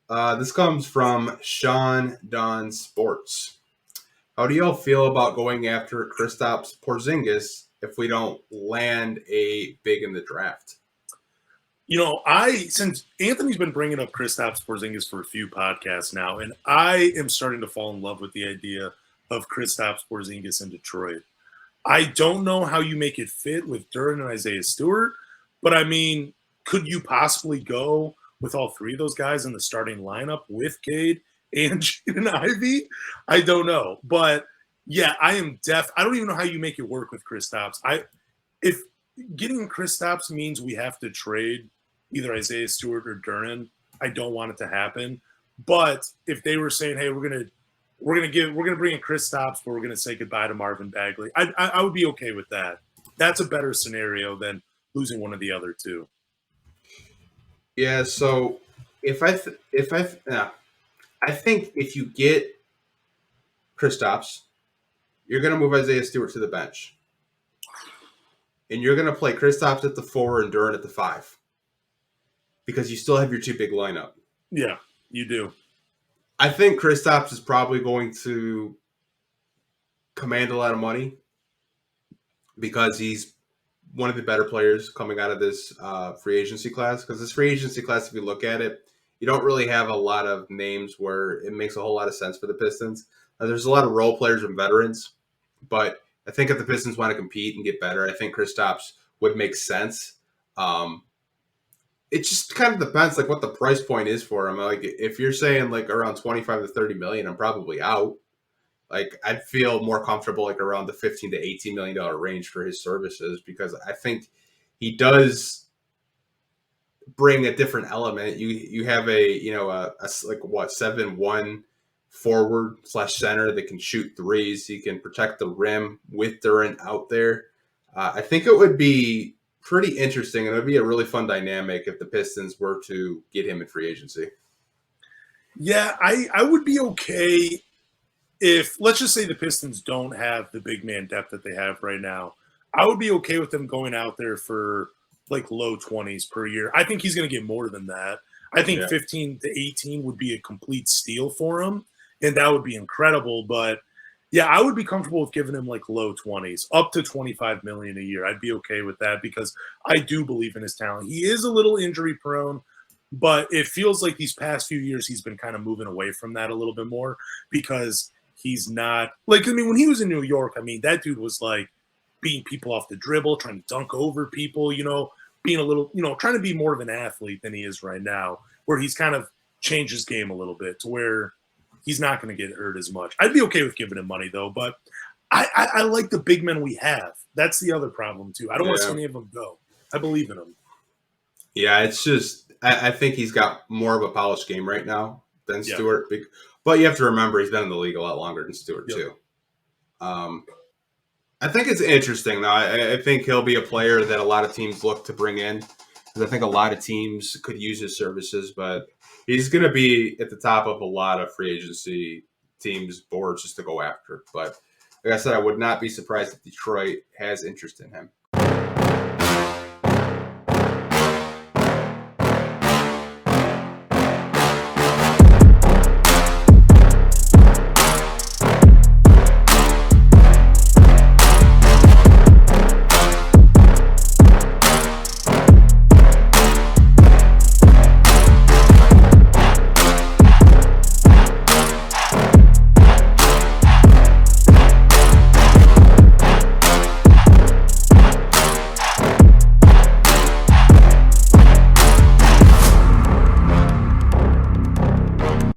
This comes from Sean Don Sports. How do y'all feel about going after Kristaps Porzingis if we don't land a big in the draft? Since Anthony's been bringing up Kristaps Porzingis for a few podcasts now, and I am starting to fall in love with the idea of Kristaps Porzingis in Detroit. I don't know how you make it fit with Duren and Isaiah Stewart, but I mean, could you possibly go with all three of those guys in the starting lineup with Cade and Jaden Ivey? I don't know, but yeah, I don't even know how you make it work with Kristaps. If getting Kristaps means we have to trade either Isaiah Stewart or Duren, I don't want it to happen. But if they were saying, "Hey, we're gonna bring in Kristaps, but we're gonna say goodbye to Marvin Bagley," I would be okay with that. That's a better scenario than losing one of the other two. Yeah. So I think if you get Kristaps, you're going to move Isaiah Stewart to the bench, and you're going to play Kristaps at the 4 and Duren at the 5, because you still have your two big lineup. Yeah, you do. I think Kristaps is probably going to command a lot of money because he's one of the better players coming out of this free agency class. Because this free agency class, if you look at it, you don't really have a lot of names where it makes a whole lot of sense for the Pistons. There's a lot of role players and veterans, but I think if the Pistons want to compete and get better, I think Kristaps would make sense. It just kind of depends like what the price point is for him. Like if you're saying like around 25 to 30 million, I'm probably out. Like I'd feel more comfortable like around the 15 to 18 million dollar range for his services, because I think he does bring a different element. You have a 7-1 forward / center that can shoot threes. He can protect the rim with Duren out there. I think it would be pretty interesting, and it would be a really fun dynamic if the Pistons were to get him in free agency. Yeah, I would be okay if, let's just say the Pistons don't have the big man depth that they have right now. I would be okay with them going out there for like low 20s per year. I think he's going to get more than that. I think 15 to 18 would be a complete steal for him, and that would be incredible. But yeah, I would be comfortable with giving him like low 20s, up to 25 million a year. I'd be okay with that because I do believe in his talent. He is a little injury prone, but it feels like these past few years he's been kind of moving away from that a little bit more, because he's not like, when he was in New York, that dude was like beating people off the dribble, trying to dunk over people, being a little, trying to be more of an athlete than he is right now, where he's kind of changed his game a little bit to where he's not going to get hurt as much. I'd be okay with giving him money though, but I like the big men we have. That's the other problem too. I don't want to see any of them go. I believe in him. Yeah, it's just I think he's got more of a polished game right now than Stewart. But you have to remember he's been in the league a lot longer than Stewart too. I think it's interesting though. I think he'll be a player that a lot of teams look to bring in, because I think a lot of teams could use his services, but he's going to be at the top of a lot of free agency teams' boards just to go after. But like I said, I would not be surprised if Detroit has interest in him.